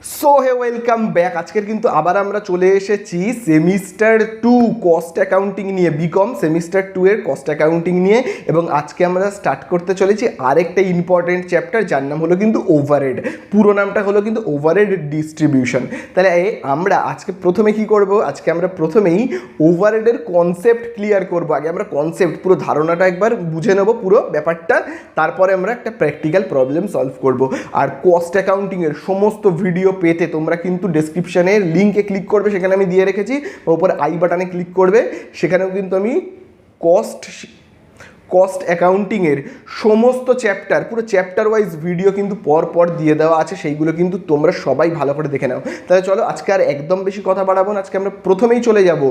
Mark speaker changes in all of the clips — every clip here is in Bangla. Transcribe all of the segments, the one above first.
Speaker 1: So hey welcome back. আজকের কিন্তু আবার আমরা চলে এসেছি সেমিস্টার 2 কস্ট অ্যাকাউন্টিং নিয়ে, বিকম সেমিস্টার 2 এর কস্ট অ্যাকাউন্টিং নিয়ে। এবং আজকে আমরা স্টার্ট করতে চলেছি আরেকটা ইম্পর্টেন্ট চ্যাপ্টার, যার নাম হলো কিন্তু ওভারহেড। পুরো নামটা হলো কিন্তু ওভারহেড ডিস্ট্রিবিউশন। তাহলে আমরা আজকে প্রথমে কি করব, আজকে আমরা প্রথমেই ওভারহেডের কনসেপ্ট ক্লিয়ার করব। আগে আমরা কনসেপ্ট পুরো ধারণাটা একবার বুঝে নেব পুরো ব্যাপারটা, তারপরে আমরা একটা প্র্যাকটিক্যাল প্রবলেম সলভ করব। আর কস্ট অ্যাকাউন্টিংয়ের সমস্ত ভিডিও পেতে তোমরা কিন্তু ডেসক্রিপশানে লিঙ্কে ক্লিক করবে, সেখানে আমি দিয়ে রেখেছি, ওপর আই বাটনে ক্লিক করবে, সেখানেও কিন্তু আমি কস্ট অ্যাকাউন্টিংয়ের সমস্ত চ্যাপ্টার, পুরো চ্যাপ্টার ওয়াইজ ভিডিও কিন্তু পর দিয়ে দেওয়া আছে, সেইগুলো কিন্তু তোমরা সবাই ভালো করে দেখে নাও। তাহলে চলো আজকে আর একদম বেশি কথা বাড়াবো না, আজকে আমরা প্রথমেই চলে যাব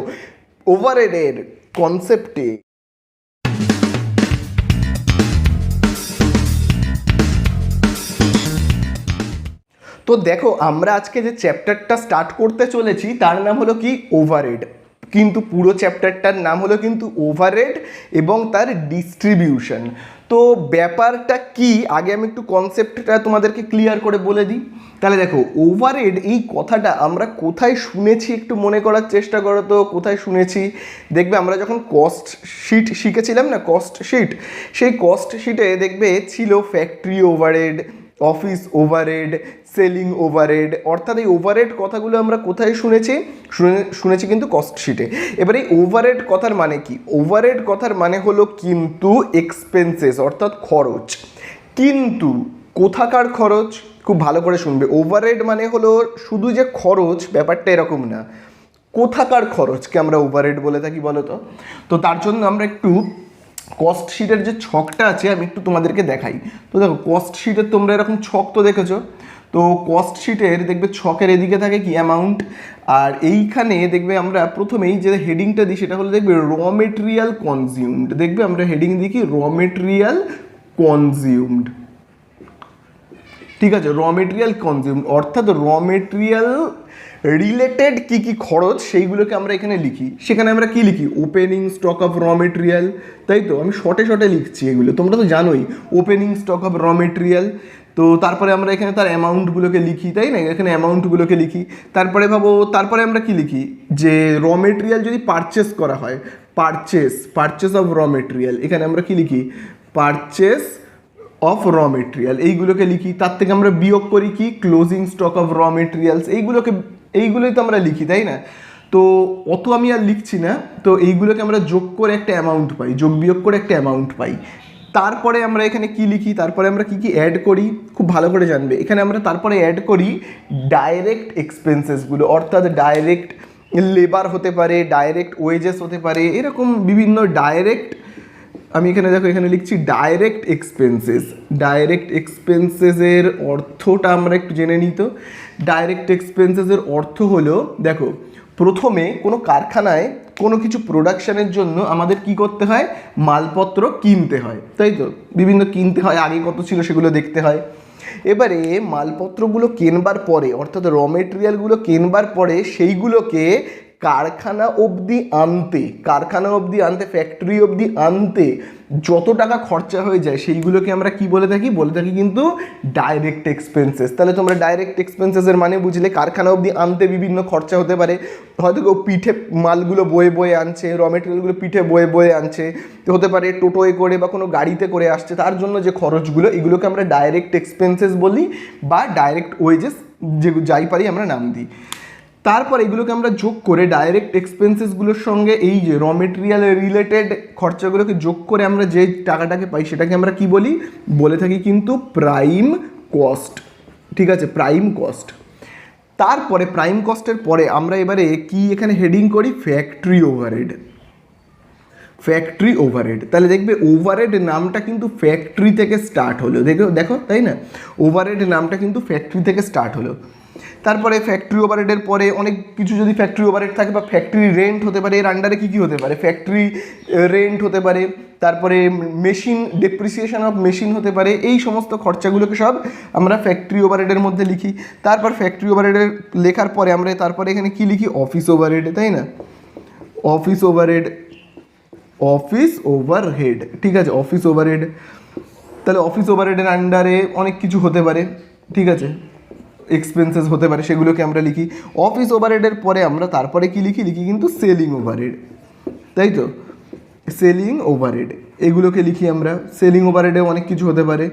Speaker 1: ওভারহেডের কনসেপ্টে। তো দেখো, আমরা আজকে যে চ্যাপ্টারটা স্টার্ট করতে চলেছি তার নাম হলো কি ওভারহেড, কিন্তু পুরো চ্যাপ্টারটার নাম হলো কিন্তু ওভারহেড এবং তার ডিস্ট্রিবিউশন। তো ব্যাপারটা কি, আগে আমি একটু কনসেপ্টটা তোমাদেরকে ক্লিয়ার করে বলে দিই। তাহলে দেখো, ওভারহেড এই কথাটা আমরা কোথায় শুনেছি একটু মনে করার চেষ্টা করো তো, কোথায় শুনেছি। দেখবে আমরা যখন কস্ট শিট শিখেছিলাম না, কস্ট শিট, সেই কস্ট শিটে দেখবে ছিল factory overhead, office overhead, selling overhead. অর্থাৎ এই ওভারহেড কথাগুলো আমরা কোথায় শুনেছি কিন্তু কস্ট শিটে। এবার এই ওভারহেড কথার মানে কি? ওভারহেড কথার মানে হলো কিন্তু এক্সপেন্সেস, অর্থাৎ খরচ। কিন্তু কোথাকার খরচ? খুব ভালো করে শুনবে। ওভারহেড মানে হলো শুধু যে খরচ, ব্যাপারটা এরকম না, কোথাকার খরচকে আমরা ওভারহেড বলে থাকি বলো তো। তো তার জন্য আমরা একটু কস্ট শিটের যে ছকটা আছে আমি একটু তোমাদেরকে দেখাই। তো দেখো, কস্ট শিটের তোমরা এরকম ছক তো দেখেছো। তো কস্ট শিটের দেখবে ছকের এদিকে থাকে কি অ্যামাউন্ট, আর এইখানে দেখবে আমরা প্রথমেই যে হেডিংটা দিই সেটা হলো দেখবে র মেটেরিয়াল কনজিউমড। দেখবে আমরা হেডিং দিই কি র মেটেরিয়াল কনজিউমড, ঠিক আছে, র মেটেরিয়াল কনজিউমড, অর্থাৎ র মেটেরিয়াল রিলেটেড কী কী খরচ সেইগুলোকে আমরা এখানে লিখি। সেখানে আমরা কি লিখি? ওপেনিং স্টক অফ র মেটেরিয়াল, তাই তো? আমি শর্টে লিখছি এগুলো, তোমরা তো জানোই, ওপেনিং স্টক অফ র মেটেরিয়াল। তো তারপরে আমরা এখানে তার অ্যামাউন্টগুলোকে লিখি, তাই না? এখানে অ্যামাউন্টগুলোকে লিখি। তারপরে ভাবো, তারপরে আমরা কি লিখি? যে র মেটেরিয়াল যদি পারচেস করা হয়, পারচেস অফ র মেটেরিয়াল, এখানে আমরা কি লিখি? পারচেস অফ র মেটেরিয়াল, এইগুলোকে লিখি। তার থেকে আমরা বিয়োগ করি কি? Closing stock of raw materials, এইগুলোই তো আমরা লিখি, তাই না? তো অত আমি আর লিখছি না। তো এইগুলোকে আমরা যোগ করে একটা অ্যামাউন্ট পাই, যোগ বিয়োগ করে একটা অ্যামাউন্ট পাই। তারপরে আমরা এখানে কি লিখি? তারপরে আমরা কি অ্যাড করি? খুব ভালো করে জানবে, এখানে আমরা তারপরে অ্যাড করি ডাইরেক্ট এক্সপেন্সেসগুলো, অর্থাৎ ডাইরেক্ট লেবার হতে পারে, ডাইরেক্ট ওয়েজেস হতে পারে, এরকম বিভিন্ন ডাইরেক্ট। আমি এখানে দেখো, এখানে লিখছি ডাইরেক্ট এক্সপেন্সেস। ডাইরেক্ট এক্সপেন্সেসের অর্থটা আমরা একটু জেনে নিই তো। ডাইরেক্ট এক্সপেন্সেসের অর্থ হলো, দেখো, প্রথমে কোনো কারখানায় কোনো কিছু প্রোডাকশানের জন্য আমাদের কি করতে হয়? মালপত্র কিনতে হয়, তাই তো? বিভিন্ন কিনতে হয়, আগে কত ছিল সেগুলো দেখতে হয়। এবারে মালপত্রগুলো কেনবার পরে, অর্থাৎ র মেটেরিয়ালগুলো কেনবার পরে সেইগুলোকে কারখানা অবধি আনতে, ফ্যাক্টরি অবধি আনতে যত টাকা খরচা হয়ে যায় সেইগুলোকে আমরা কি বলে থাকি? বলে থাকি কিন্তু ডাইরেক্ট এক্সপেন্সেস। তাহলে তোমরা ডাইরেক্ট এক্সপেন্সেসের মানে বুঝলে, কারখানা অবধি আনতে বিভিন্ন খরচা হতে পারে, হয়তো কেউ পিঠে মালগুলো বয়ে আনছে, র মেটেরিয়ালগুলো পিঠে বয়ে আনছে, হতে পারে টোটোয় করে বা কোনো গাড়িতে করে আসছে, তার জন্য যে খরচগুলো, এগুলোকে আমরা ডাইরেক্ট এক্সপেন্সেস বলি, বা ডাইরেক্ট ওয়েজেস, যে যাই পারি আমরা নাম দিই। তারপর এগুলোকে আমরা যোগ করে ডাইরেক্ট এক্সপেন্সেসগুলোর সঙ্গে এই যে র মেটেরিয়াল রিলেটেড খরচাগুলোকে যোগ করে আমরা যে টাকাটাকে পাই সেটাকে আমরা কি বলি? বলে থাকি কিন্তু প্রাইম কস্ট, ঠিক আছে, প্রাইম কস্ট। তারপরে প্রাইম কস্টের পরে আমরা এবারে কি এখানে হেডিং করি? Factory overhead. ফ্যাক্টরি ওভারহেড, তাহলে দেখবে ওভারহেড নামটা কিন্তু ফ্যাক্টরি থেকে স্টার্ট হলো, দেখো তাই না? ওভারহেড নামটা কিন্তু ফ্যাক্টরি থেকে স্টার্ট হলো। তারপরে ফ্যাক্টরি ওভারহেডের পরে অনেক কিছু, যদি ফ্যাক্টরি ওভারহেড থাকে বা ফ্যাক্টরি রেন্ট হতে পারে, এর আন্ডারে কী হতে পারে? ফ্যাক্টরি রেন্ট হতে পারে, তারপরে মেশিন, ডেপ্রিসিয়েশন অফ মেশিন হতে পারে, এই সমস্ত খরচাগুলোকে সব আমরা ফ্যাক্টরি ওভারহেডের মধ্যে লিখি। তারপর ফ্যাক্টরি ওভারহেডের লেখার পরে আমরা তারপরে এখানে কি লিখি? অফিস ওভারহেড, তাই না? অফিস ওভারহেড, ঠিক আছে, অফিস ওভারহেড। তাহলে অফিস ওভারহেডের আন্ডারে অনেক কিছু হতে পারে, ঠিক আছে, এক্সপেন্সেস হতে পারে, সেগুলোকে আমরা লিখি। অফিস ওভারহেডের পরে আমরা তারপরে কি লিখি কিন্তু সেলিং ওভারহেড, তাই তো, সেলিং ওভারহেড এগুলোকে লিখি আমরা। সেলিং ওভারহেডে অনেক কিছু হতে পারে,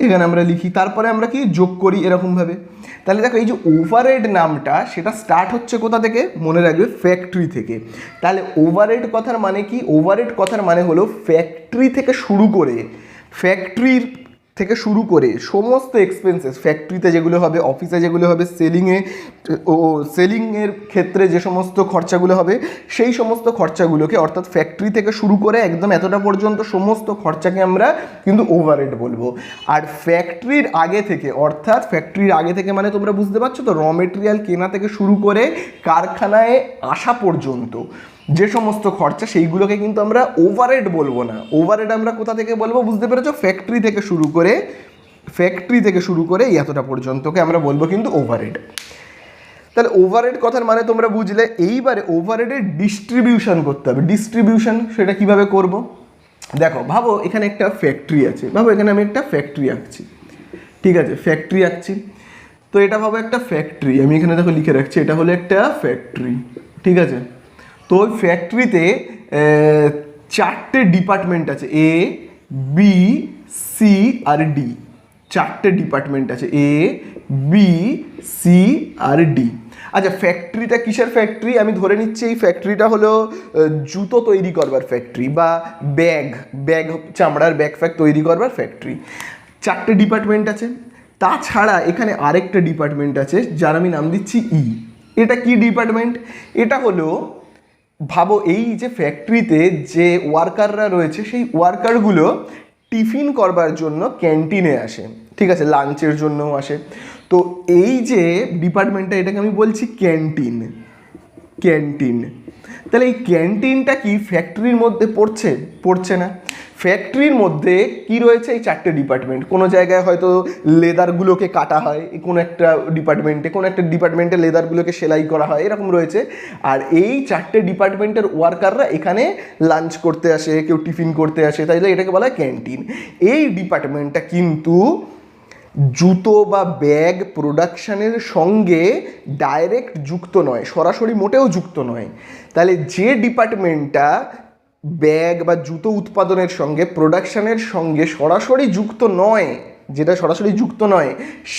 Speaker 1: এখানে আমরা লিখি। তারপরে আমরা কি যোগ করি এরকমভাবে। তাহলে দেখো এই যে ওভারহেড নামটা সেটা স্টার্ট হচ্ছে কোথা থেকে, মনে রাখবে ফ্যাক্টরি থেকে। তাহলে ওভারহেড কথার মানে কি, ওভারহেড কথার মানে হলো ফ্যাক্টরি থেকে শুরু করে সমস্ত এক্সপেন্সেস, ফ্যাক্টরিতে যেগুলো হবে, অফিসে যেগুলো হবে, সেলিংয়ের ক্ষেত্রে যে সমস্ত খরচাগুলো হবে, সেই সমস্ত খরচাগুলোকে, অর্থাৎ ফ্যাক্টরি থেকে শুরু করে একদম এতটা পর্যন্ত সমস্ত খরচাকে আমরা কিন্তু ওভারহেড বলবো। আর ফ্যাক্টরির আগে থেকে, অর্থাৎ ফ্যাক্টরির আগে থেকে মানে তোমরা বুঝতে পারছো তো, র মেটেরিয়াল কেনা থেকে শুরু করে কারখানায় আসা পর্যন্ত যে সমস্ত খরচা, সেইগুলোকে কিন্তু আমরা ওভারহেড বলবো না। ওভারহেড আমরা কোথা থেকে বলবো বুঝতে পেরেছো, ফ্যাক্টরি থেকে শুরু করে এতটা পর্যন্তকে আমরা বলবো কিন্তু ওভারহেড। তাহলে ওভারহেড কথার মানে তোমরা বুঝলে। এইবারে ওভারহেডের ডিস্ট্রিবিউশন করতে হবে। ডিস্ট্রিবিউশন সেটা কিভাবে করব, দেখো ভাবো এখানে একটা ফ্যাক্টরি আছে, ভাবো এখানে আমি একটা ফ্যাক্টরি আঁকছি, ঠিক আছে, ফ্যাক্টরি আঁকছি। তো এটা ভাবো একটা ফ্যাক্টরি, আমি এখানে দেখো লিখে রাখছি, এটা হলো একটা ফ্যাক্টরি, ঠিক আছে। তো ওই ফ্যাক্টরিতে 4টে ডিপার্টমেন্ট আছে, A B C R D. 4টে department আছে, A B C R D. আচ্ছা, ফ্যাক্টরিটা কিসের ফ্যাক্টরি, আমি ধরে নিচ্ছি এই ফ্যাক্টরিটা হলো জুতো তৈরি করবার ফ্যাক্টরি, বা ব্যাগ চামড়ার ব্যাগ তৈরি করবার ফ্যাক্টরি। 4টে ডিপার্টমেন্ট আছে। তাছাড়া এখানে আরেকটা ডিপার্টমেন্ট আছে যার আমি নাম দিচ্ছি ই। এটা কি ডিপার্টমেন্ট, এটা হলো, ভাবো এই যে ফ্যাক্টরিতে যে ওয়ার্কাররা রয়েছে, সেই ওয়ার্কারগুলো টিফিন করবার জন্য ক্যান্টিনে আসে, ঠিক আছে, লাঞ্চের জন্যও আসে। তো এই যে ডিপার্টমেন্টটা, এটাকে আমি বলছি ক্যান্টিন। তাহলে এই ক্যান্টিনটা কি ফ্যাক্টরির মধ্যে পড়ছে না। ফ্যাক্টরির মধ্যে কি রয়েছে, এই 4টে ডিপার্টমেন্ট। কোনো জায়গায় হয়তো লেদারগুলোকে কাটা হয়, কোনো একটা ডিপার্টমেন্টে লেদারগুলোকে সেলাই করা হয়, এরকম রয়েছে। আর এই 4টে ডিপার্টমেন্টের ওয়ার্কাররা এখানে লাঞ্চ করতে আসে, কেউ টিফিন করতে আসে, তাইলে এটাকে বলা হয় ক্যান্টিন। এই ডিপার্টমেন্টটা কিন্তু জুতো বা ব্যাগ প্রোডাকশানের সঙ্গে ডাইরেক্ট যুক্ত নয়, সরাসরি মোটেও যুক্ত নয়। তাহলে যে ডিপার্টমেন্টটা ব্যাগ বা জুতো উৎপাদনের সঙ্গে, প্রোডাকশানের সঙ্গে সরাসরি যুক্ত নয়,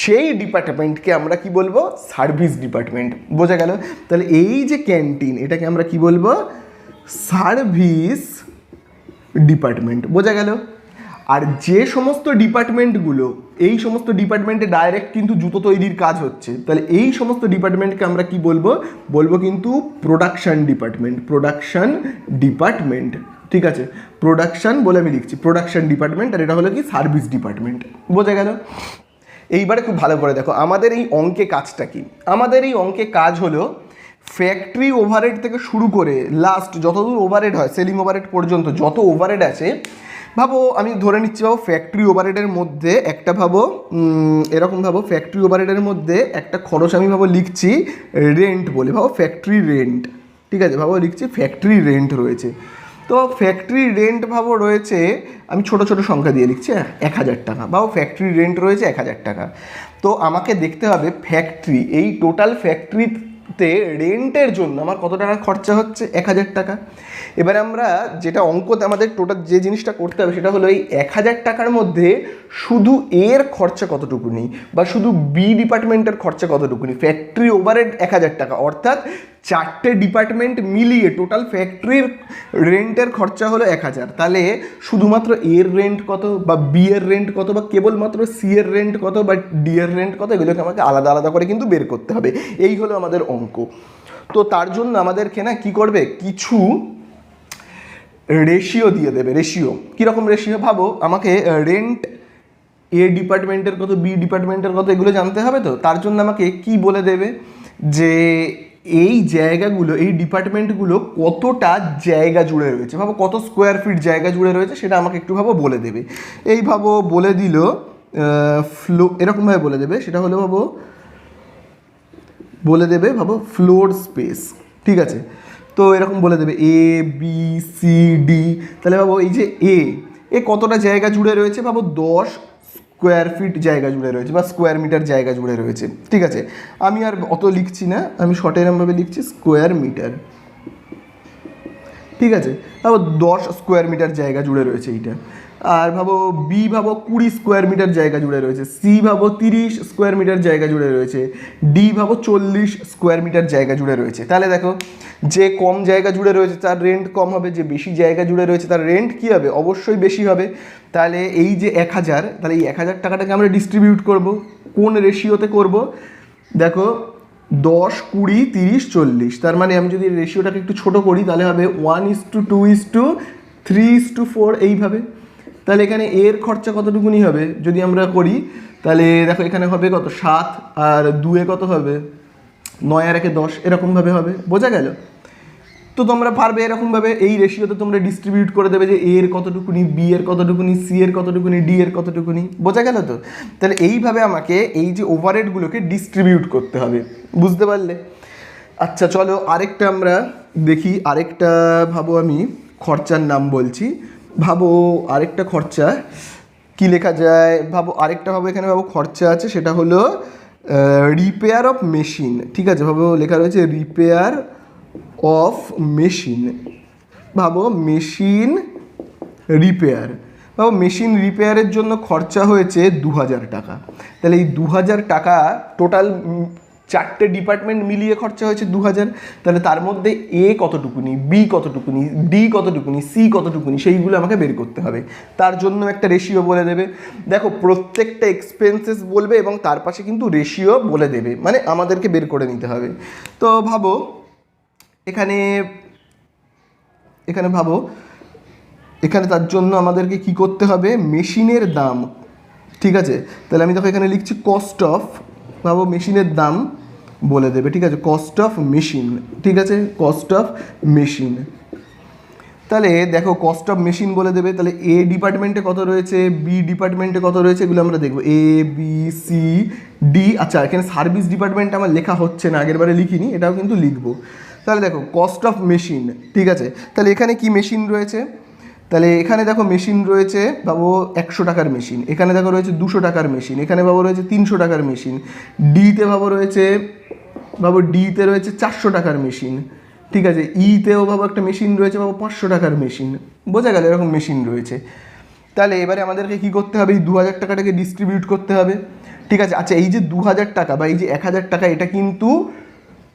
Speaker 1: সেই ডিপার্টমেন্টকে আমরা কি বলবো, সার্ভিস ডিপার্টমেন্ট। বোঝা গেল? তাহলে এই যে ক্যান্টিন, এটাকে আমরা কি বলবো, সার্ভিস ডিপার্টমেন্ট। বোঝা গেল? আর যে সমস্ত ডিপার্টমেন্টগুলো, এই সমস্ত ডিপার্টমেন্টে ডাইরেক্ট কিন্তু জুতো তৈরির কাজ হচ্ছে, তাহলে এই সমস্ত ডিপার্টমেন্টকে আমরা কি বলবো কিন্তু প্রোডাকশন ডিপার্টমেন্ট, ঠিক আছে, প্রোডাকশন বলে আমি লিখছি, প্রোডাকশন ডিপার্টমেন্ট। আর এটা হলো কি সার্ভিস ডিপার্টমেন্ট। বোঝা গেল? এইবারে খুব ভালো করে দেখো, আমাদের এই অঙ্কে কাজটা কি। আমাদের এই অঙ্কে কাজ হলো ফ্যাক্টরি ওভারহেড থেকে শুরু করে লাস্ট যতদূর ওভারহেড হয়, সেলিং ওভারহেড পর্যন্ত যত ওভারহেড আছে, ভাবো আমি ধরে নিচ্ছি, ভাবো ফ্যাক্টরি ওভারহেডের মধ্যে একটা, এরকম ভাবো ফ্যাক্টরি ওভারহেডের মধ্যে একটা খরচ আমি লিখছি রেন্ট বলে, ভাবো ফ্যাক্টরি রেন্ট, ঠিক আছে, লিখছি ফ্যাক্টরি রেন্ট রয়েছে। তো ফ্যাক্টরি রেন্ট রয়েছে, আমি ছোট সংখ্যা দিয়ে লিখছি 1000 টাকা, ফ্যাক্টরি রেন্ট রয়েছে 1000 টাকা। তো আমাকে দেখতে হবে ফ্যাক্টরি, এই টোটাল ফ্যাক্টরিতে রেন্টের জন্য আমার কত টাকা খরচা হচ্ছে, 1000 টাকা। এবারে আমরা যেটা অঙ্কতে আমাদের টোটাল যে জিনিসটা করতে হবে সেটা হলো এই 1000 টাকার মধ্যে শুধু এর খরচা কতটুকুনি, বা শুধু বি ডিপার্টমেন্টের খরচা কতটুকুনি। ফ্যাক্টরি ওভারহেড 1000 টাকা, অর্থাৎ 4টে ডিপার্টমেন্ট মিলিয়ে টোটাল ফ্যাক্টরির রেন্টের খরচা হলো 1000। তাহলে শুধুমাত্র এর রেন্ট কত, বা বি এর রেন্ট কত, বা কেবলমাত্র সি এর রেন্ট কত, বা ডি এর রেন্ট কত, এগুলোকে আমাকে আলাদা আলাদা করে কিন্তু বের করতে হবে। এই হলো আমাদের অঙ্ক। তো তার জন্য আমাদেরকে না কী করবে, কিছু রেশিও দিয়ে দেবে। রেশিও কীরকম রেশিও, ভাবো আমাকে রেন্ট এ ডিপার্টমেন্টের কত, বি ডিপার্টমেন্টের কত, এগুলো জানতে হবে। তো তার জন্য আমাকে কি বলে দেবে, যে এই জায়গাগুলো, এই ডিপার্টমেন্টগুলো কতটা জায়গা জুড়ে রয়েছে, কত স্কোয়ার ফিট জায়গা জুড়ে রয়েছে, সেটা আমাকে একটু বলে দেবে। এই বলে দিল এরকমভাবে বলে দেবে, সেটা হলো বলে দেবে ফ্লোর স্পেস, ঠিক আছে। তো এরকম বলে দেবে এ বি সি ডি। তাহলে এই যে এ কতটা জায়গা জুড়ে রয়েছে, 10 স্কোয়ার ফিট জায়গা জুড়ে রয়েছে বা স্কোয়ার মিটার জায়গা জুড়ে রয়েছে। ঠিক আছে, আমি আর অত লিখছি না, আমি শর্ট এরমভাবে লিখছি স্কোয়ার মিটার। ঠিক আছে, তারপর 10 স্কোয়ার মিটার জায়গা জুড়ে রয়েছে এইটা। আর ভাবো বি ভাবো 20 স্কোয়ার মিটার জায়গা জুড়ে রয়েছে, সি ভাবো 30 স্কোয়ার মিটার জায়গা জুড়ে রয়েছে, ডি ভাবো 40 স্কোয়ার মিটার জায়গা জুড়ে রয়েছে। তাহলে দেখো, যে কম জায়গা জুড়ে রয়েছে তার রেন্ট কম হবে, যে বেশি জায়গা জুড়ে রয়েছে তার রেন্ট কী হবে, অবশ্যই বেশি হবে। তাহলে এই যে 1000, তাহলে এই 1000 টাকাটাকে আমরা ডিস্ট্রিবিউট করব, কোন রেশিওতে করব? দেখো 10, 20, 30, 40। তার মানে আমি যদি রেশিওটাকে একটু ছোটো করি তাহলে হবে 1:2:3:4 এইভাবে। তাহলে এখানে এর খরচা কতটুকুনি হবে যদি আমরা করি, তাহলে দেখো এখানে হবে কত 7, আর 2 কত হবে 9, আর 10, এরকমভাবে হবে। বোঝা গেল? তো তোমরা পারবে এরকমভাবে এই রেশিওতে তোমরা ডিস্ট্রিবিউট করে দেবে যে এ এর কতটুকুনি, বি এর কতটুকুনি, সি এর কতটুকুনি, ডি এর কতটুকুনি। বোঝা গেল তো? তাহলে এইভাবে আমাকে এই যে ওভারহেডগুলোকে ডিস্ট্রিবিউট করতে হবে। বুঝতে পারলে? আচ্ছা চলো আরেকটা আমরা দেখি, আরেকটা ভাবো, আমি খরচার নাম বলছি। ভাবো আরেকটা খরচা কি লেখা যায়, ভাবো আরেকটা, ভাবো এখানে ভাবো খরচা আছে, সেটা হলো রিপেয়ার অফ মেশিন। ঠিক আছে, ভাবো লেখা রয়েছে রিপেয়ার অফ মেশিন। ভাবো মেশিন রিপেয়ার, ভাবো মেশিন রিপেয়ারের জন্য খরচা হয়েছে 2000 টাকা। তাহলে এই 2000 টাকা টোটাল 4টে ডিপার্টমেন্ট মিলিয়ে খরচা হয়েছে 2000। তাহলে তার মধ্যে এ কতটুকুনি, বি কতটুকুনি, ডি কতটুকুনি, সি কতটুকুনি, সেইগুলো আমাকে বের করতে হবে। তার জন্য একটা রেশিও বলে দেবে। দেখো প্রত্যেকটা এক্সপেন্সেস বলবে এবং তার পাশে কিন্তু রেশিও বলে দেবে, মানে আমাদেরকে বের করে নিতে হবে। তো ভাবো এখানে ভাবো এখানে তার জন্য আমাদেরকে কি করতে হবে, মেশিনের দাম। ঠিক আছে, তাহলে আমি দেখো এখানে লিখছি কস্ট অফ, ভাবো মেশিনের দাম বলে দেবে। ঠিক আছে, কস্ট অফ মেশিন। ঠিক আছে, কস্ট অফ মেশিন। তাহলে দেখো কস্ট অফ মেশিন বলে দেবে। তাহলে এ ডিপার্টমেন্টে কত রয়েছে, বি ডিপার্টমেন্টে কত রয়েছে, এগুলো আমরা দেখবো, এ বি সি ডি। আচ্ছা এখানে সার্ভিস ডিপার্টমেন্ট আমার লেখা হচ্ছে না, আগের বারে লিখিনি, এটাও কিন্তু লিখবো। তাহলে দেখো কস্ট অফ মেশিন। ঠিক আছে, তাহলে এখানে কি মেশিন রয়েছে, তাহলে এখানে দেখো মেশিন রয়েছে, ভাবো 100 টাকার মেশিন, এখানে দেখো রয়েছে 200 টাকার মেশিন, এখানে ভাবো রয়েছে 300 টাকার মেশিন, ডিতে ভাবো রয়েছে, ভাবো ডিতে রয়েছে 400 টাকার মেশিন। ঠিক আছে, ইতেও ভাবো একটা মেশিন রয়েছে, ভাবো 500 টাকার মেশিন। বোঝা গেল? এরকম মেশিন রয়েছে। তাহলে এবারে আমাদেরকে কী করতে হবে, এই 2000 টাকাটাকে ডিস্ট্রিবিউট করতে হবে। ঠিক আছে, আচ্ছা এই যে 2000 টাকা বা এই যে 1000 টাকা, এটা কিন্তু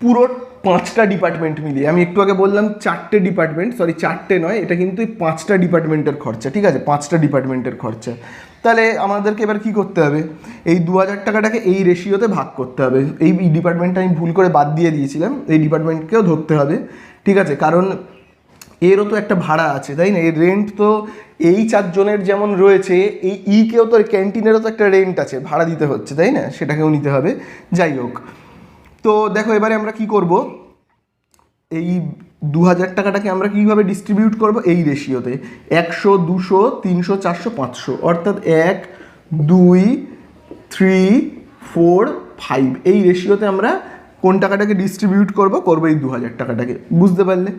Speaker 1: পুরো 5টা ডিপার্টমেন্ট মিলিয়ে, আমি একটু আগে বললাম 4টে ডিপার্টমেন্ট, সরি 4টে নয়, এটা কিন্তু এই 5টা ডিপার্টমেন্টের খরচা। ঠিক আছে, 5টা ডিপার্টমেন্টের খরচা। তাহলে আমাদেরকে এবার কী করতে হবে, এই 2000 টাকাটাকে এই রেশিওতে ভাগ করতে হবে। এই ডিপার্টমেন্টটা আমি ভুল করে বাদ দিয়ে দিয়েছিলাম, এই ডিপার্টমেন্টকেও ধরতে হবে। ঠিক আছে, কারণ এরও তো একটা ভাড়া আছে, তাই না? এর রেন্ট তো এই 4 জনের যেমন রয়েছে, এই ইকেও তো ক্যান্টিনেরও তো একটা রেন্ট আছে, ভাড়া দিতে হচ্ছে, তাই না? সেটাকেও নিতে হবে। যাই হোক, তো দেখো এবারে আমরা কি করব, এই 2000 টাকাটাকে আমরা কীভাবে ডিস্ট্রিবিউট করব, এই রেশিওতে 100, 200, 300, 400, 500, অর্থাৎ 1, 2, 3, 4, 5 এই রেশিওতে আমরা কোন টাকাটাকে ডিস্ট্রিবিউট করব এই 2000 টাকাটাকে। বুঝতে পারলে?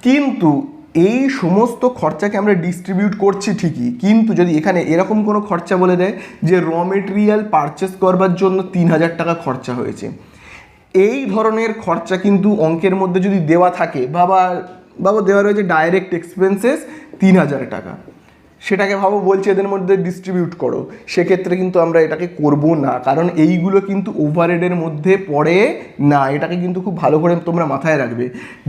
Speaker 1: কিন্তু এই সমস্ত খরচাকে আমরা ডিস্ট্রিবিউট করছি ঠিকই, কিন্তু যদি এখানে এরকম কোনো খরচা বলে দেয় যে র মেটেরিয়াল পারচেস করবার জন্য 3000 টাকা খরচা হয়েছে, এই ধরনের খরচা কিন্তু অঙ্কের মধ্যে যদি দেওয়া থাকে, বাবা দেওয়া রয়েছে ডাইরেক্ট এক্সপেন্সেস 3000 টাকা, সেটাকে ভাবো বলছে এদের মধ্যে ডিস্ট্রিবিউট করো, সেক্ষেত্রে কিন্তু আমরা এটাকে করব না, কারণ এইগুলো কিন্তু ওভারহেডের মধ্যে পড়ে না। এটাকে কিন্তু খুব ভালো করে তোমরা মাথায় রাখবে।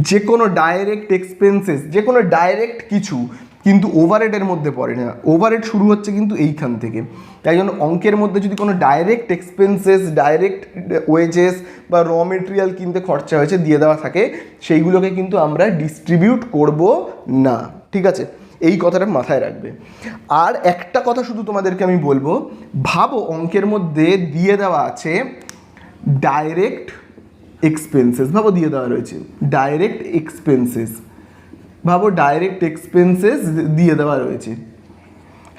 Speaker 1: যে কোনো ডাইরেক্ট এক্সপেন্সেস, যে কোনো ডাইরেক্ট কিছু কিন্তু ওভারহেডের মধ্যে পড়ে না। ওভারহেড শুরু হচ্ছে কিন্তু এইখান থেকে। তাই জন্য অঙ্কের মধ্যে যদি কোনো ডাইরেক্ট এক্সপেন্সেস, ডাইরেক্ট ওয়েজেস বা র মেটেরিয়াল কিনতে খরচা হয়েছে দিয়ে দেওয়া থাকে, সেইগুলোকে কিন্তু আমরা ডিস্ট্রিবিউট করব না। ঠিক আছে, এই কথাটা মাথায় রাখবে। আর একটা কথা শুধু তোমাদেরকে আমি বলবো, ভাবো অঙ্কের মধ্যে দিয়ে দেওয়া আছে ডাইরেক্ট এক্সপেন্সেস, ভাবো দিয়ে দেওয়া রয়েছে ডাইরেক্ট এক্সপেন্সেস, ভাবো ডাইরেক্ট এক্সপেন্সেস দিয়ে দেওয়া রয়েছে।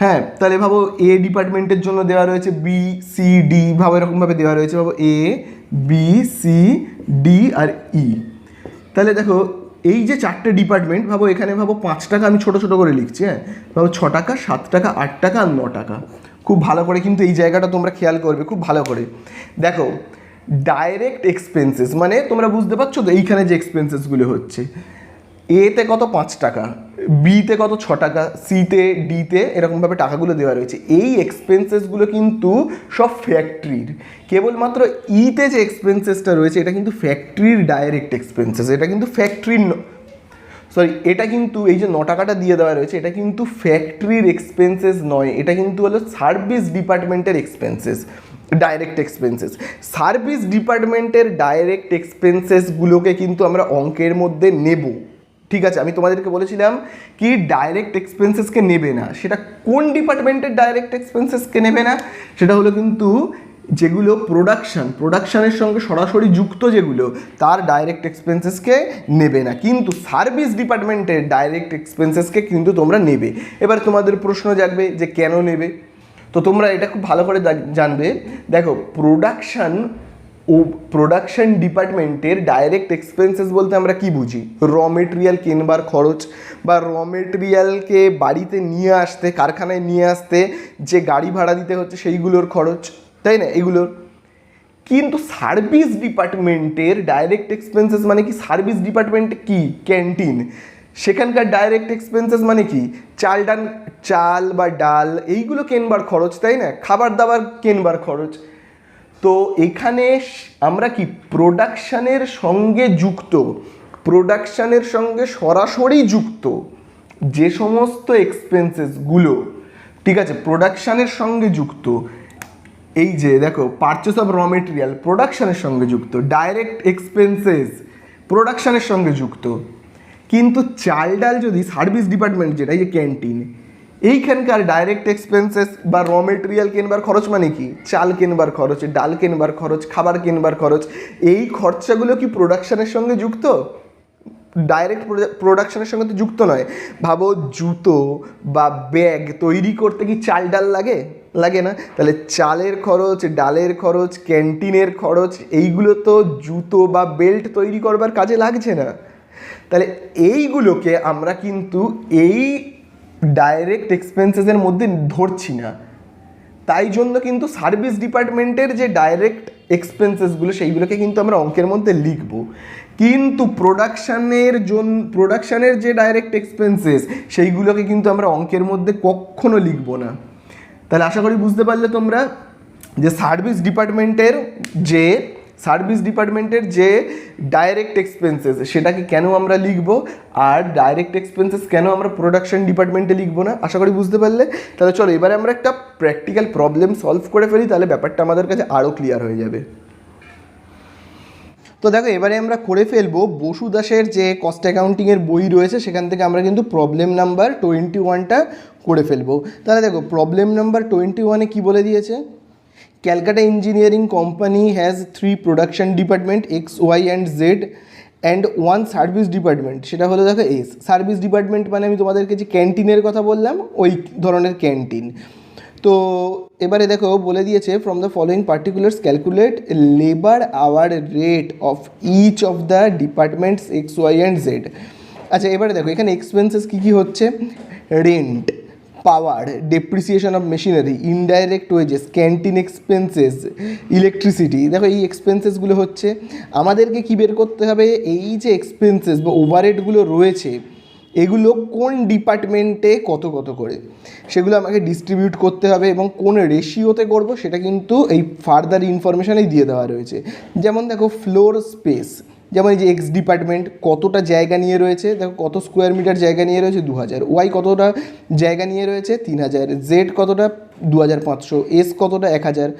Speaker 1: হ্যাঁ, তাহলে ভাবো এ ডিপার্টমেন্টের জন্য দেওয়া রয়েছে বি সি ডি, ভাবো এরকমভাবে দেওয়া রয়েছে, ভাবো এ বি সি ডি আর ই। তাহলে দেখো এই যে 4টে ডিপার্টমেন্ট, ভাবো এখানে ভাবো 5 টাকা আমি ছোটো ছোটো করে লিখছি, হ্যাঁ, ভাবো 6 টাকা, 7 টাকা, 8 টাকা আর 9 টাকা। খুব ভালো করে কিন্তু এই জায়গাটা তোমরা খেয়াল করবে খুব ভালো করে। দেখো ডাইরেক্ট এক্সপেন্সেস মানে তোমরা বুঝতে পারছো তো এইখানে যে এক্সপেন্সেসগুলো হচ্ছে, এতে কত 5 টাকা, বিতে কত 6 টাকা, সিতে ডিতে এরকমভাবে টাকাগুলো দেওয়া রয়েছে। এই এক্সপেন্সেসগুলো কিন্তু সব ফ্যাক্টরির, কেবলমাত্র ইতে যে এক্সপেন্সেসটা রয়েছে এটা কিন্তু ফ্যাক্টরির ডাইরেক্ট এক্সপেন্সেস, এটা কিন্তু ফ্যাক্টরির সরি এটা কিন্তু এই যে 9 টাকাটা দিয়ে দেওয়া রয়েছে এটা কিন্তু ফ্যাক্টরির এক্সপেন্সেস নয়, এটা কিন্তু হলো সার্ভিস ডিপার্টমেন্টের এক্সপেন্সেস, ডাইরেক্ট এক্সপেন্সেস। সার্ভিস ডিপার্টমেন্টের ডাইরেক্ট এক্সপেন্সেসগুলোকে কিন্তু আমরা অঙ্কের মধ্যে নেব, ঠিক আছে। আমি তোমাদেরকে বলেছিলাম কি ডাইরেক্ট এক্সপেন্সেসকে নেবে না, সেটা কোন ডিপার্টমেন্টের ডাইরেক্ট এক্সপেন্সেসকে নেবে না, সেটা হলো কিন্তু যেগুলো প্রোডাকশানের সঙ্গে সরাসরি যুক্ত যেগুলো তার ডাইরেক্ট এক্সপেন্সেসকে নেবে না, কিন্তু সার্ভিস ডিপার্টমেন্টের ডাইরেক্ট এক্সপেন্সেসকে কিন্তু তোমরা নেবে। এবার তোমাদের প্রশ্ন জাগবে যে কেন নেবে, তো তোমরা এটা খুব ভালো করে জানবে। দেখো প্রোডাকশন ডিপার্টমেন্টের ডাইরেক্ট এক্সপেন্সেস বলতে আমরা কি বুঝি, র মেটেরিয়াল কেনবার খরচ বা র মেটেরিয়ালকে বাড়িতে নিয়ে আসতে, কারখানায় নিয়ে আসতে যে গাড়ি ভাড়া দিতে হচ্ছে সেইগুলোর খরচ, তাই না, এগুলোর। কিন্তু সার্ভিস ডিপার্টমেন্টের ডাইরেক্ট এক্সপেন্সেস মানে কি, সার্ভিস ডিপার্টমেন্ট কি ক্যান্টিন, সেখানকার ডাইরেক্ট এক্সপেন্সেস মানে কি চাল বা ডাল এইগুলো কেনবার খরচ, তাই না, খাবার দাবার কেনবার খরচ। তো এখানে আমরা কি প্রোডাকশানের সঙ্গে যুক্ত, প্রোডাকশানের সঙ্গে সরাসরি যুক্ত যে সমস্ত এক্সপেন্সেসগুলো, ঠিক আছে, প্রোডাকশানের সঙ্গে যুক্ত, এই যে দেখো পারচেস অফ র মেটেরিয়াল প্রোডাকশানের সঙ্গে যুক্ত, ডাইরেক্ট এক্সপেন্সেস প্রোডাকশানের সঙ্গে যুক্ত। কিন্তু চাল ডাল যদি সার্ভিস ডিপার্টমেন্ট যেটা এই যে ক্যান্টিন, এইখানকার ডাইরেক্ট এক্সপেন্সেস বা র মেটেরিয়াল কেনবার খরচ মানে কি চাল কেনবার খরচ, ডাল কেনবার খরচ, খাবার কেনবার খরচ, এই খরচাগুলো কি প্রোডাকশানের সঙ্গে যুক্ত, ডাইরেক্ট প্রোডাকশানের সঙ্গে তো যুক্ত নয়। ভাবো জুতো বা ব্যাগ তৈরি করতে কি চাল ডাল লাগে না, তাহলে চালের খরচ, ডালের খরচ, ক্যান্টিনের খরচ এইগুলো তো জুতো বা বেল্ট তৈরি করবার কাজে লাগছে না। তাহলে এইগুলোকে আমরা কিন্তু এই ডাইরেক্ট এক্সপেন্সেসের মধ্যে ধরছি না, তাই জন্য কিন্তু সার্ভিস ডিপার্টমেন্টের যে ডাইরেক্ট এক্সপেন্সেসগুলো সেইগুলোকে কিন্তু আমরা অঙ্কের মধ্যে লিখব, কিন্তু প্রোডাকশানের যে ডাইরেক্ট এক্সপেন্সেস সেইগুলোকে কিন্তু আমরা অঙ্কের মধ্যে কখনো লিখব না। তাহলে আশা করি বুঝতে পারলে তোমরা যে সার্ভিস ডিপার্টমেন্টের যে ডাইরেক্ট এক্সপেন্সেস সেটাকে কেন আমরা লিখব, আর ডাইরেক্ট এক্সপেন্সেস কেন আমরা প্রোডাকশন ডিপার্টমেন্টে লিখবো না। আশা করি বুঝতে পারলে। তাহলে চলো এবারে আমরা একটা প্র্যাকটিক্যাল প্রবলেম সলভ করে ফেলি, তাহলে ব্যাপারটা আমাদের কাছে আরও ক্লিয়ার হয়ে যাবে। তো দেখো এবারে আমরা করে ফেলবো বসু দাসের যে কস্ট অ্যাকাউন্টিংয়ের বই রয়েছে সেখান থেকে আমরা কিন্তু প্রবলেম নাম্বার 21টা করে ফেলবো। তাহলে দেখো প্রবলেম নাম্বার 21-এ কী বলে দিয়েছে, Calcutta engineering company has 3 production department X, Y and Z and 1 service department, সেটা হলো দেখো S। সার্ভিস ডিপার্টমেন্ট মানে আমি তোমাদেরকে যে ক্যান্টিনের কথা বললাম ওই ধরনের ক্যান্টিন। তো এবারে দেখো বলে দিয়েছে from the following particulars calculate labour hour rate of each of the departments X, Y and Z। আচ্ছা এবারে দেখো এখানে এক্সপেন্সেস কী কী হচ্ছে, rent, power, depreciation of machinery, indirect wages, canteen expenses, electricity. দেখো এই এক্সপেন্সেসগুলো হচ্ছে, আমাদেরকে কী বের করতে হবে, এই যে এক্সপেন্সেস বা ওভারহেডগুলো রয়েছে এগুলো কোন ডিপার্টমেন্টে কত কত করে সেগুলো আমাকে ডিস্ট্রিবিউট করতে হবে, এবং কোন রেশিওতে করব সেটা কিন্তু এই ফার্দার ইনফরমেশানেই দিয়ে দেওয়া রয়েছে। যেমন দেখো ফ্লোর স্পেস, যেমন এই যে এক্স ডিপার্টমেন্ট কতটা জায়গা নিয়ে রয়েছে, দেখো কত স্কোয়ার মিটার জায়গা নিয়ে রয়েছে 2000, ওয়াই কতটা জায়গা নিয়ে রয়েছে 3000, জেড কতটা 2500, এস কতটা 1000।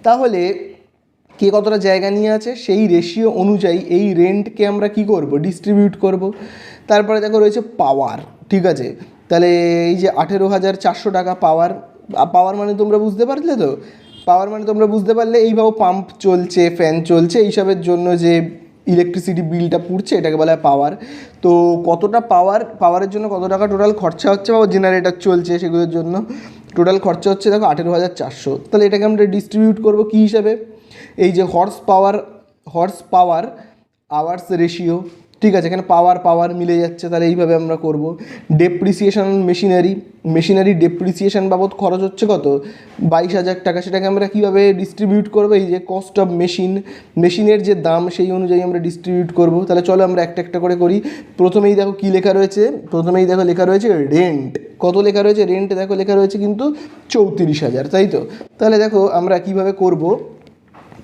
Speaker 1: তাহলে কে কতটা জায়গা নিয়ে আছে সেই রেশিও অনুযায়ী এই রেন্টকে আমরা কি করব, ডিস্ট্রিবিউট করব। তারপরে দেখো রয়েছে পাওয়ার, ঠিক আছে, তাহলে এই যে 18,400 টাকা পাওয়ার মানে তোমরা বুঝতে পারলে তো, পাওয়ার মানে তোমরা বুঝতে পারলে এইভাবে পাম্প চলছে, ফ্যান চলছে, এইসবের জন্য যে ইলেকট্রিসিটি বিলটা পুড়ছে এটাকে বলা হয় পাওয়ার। তো কতটা পাওয়ারের জন্য কত টাকা টোটাল খরচা হচ্ছে, বা জেনারেটর চলছে সেগুলোর জন্য টোটাল খরচা হচ্ছে দেখো 18,400। তাহলে এটাকে আমরা ডিস্ট্রিবিউট করব কী হিসাবে, এই যে হর্স পাওয়ার আওয়ার্স রেশিও, ঠিক আছে, এখানে পাওয়ার মিলে যাচ্ছে, তাহলে এইভাবে আমরা করব। ডেপ্রিসিয়েশন মেশিনারি ডেপ্রিসিয়েশন বাবদ খরচ হচ্ছে কত, 22,000 টাকা। সেটাকে আমরা কীভাবে ডিস্ট্রিবিউট করবো, এই যে কস্ট অফ মেশিনের যে দাম সেই অনুযায়ী আমরা ডিস্ট্রিবিউট করব। তাহলে চলো আমরা একটা একটা করে করি। প্রথমেই দেখো কী লেখা রয়েছে, লেখা রয়েছে রেন্ট। কত লেখা রয়েছে রেন্ট, দেখো লেখা রয়েছে কিন্তু 34,000, তাই তো। তাহলে দেখো আমরা কীভাবে করব,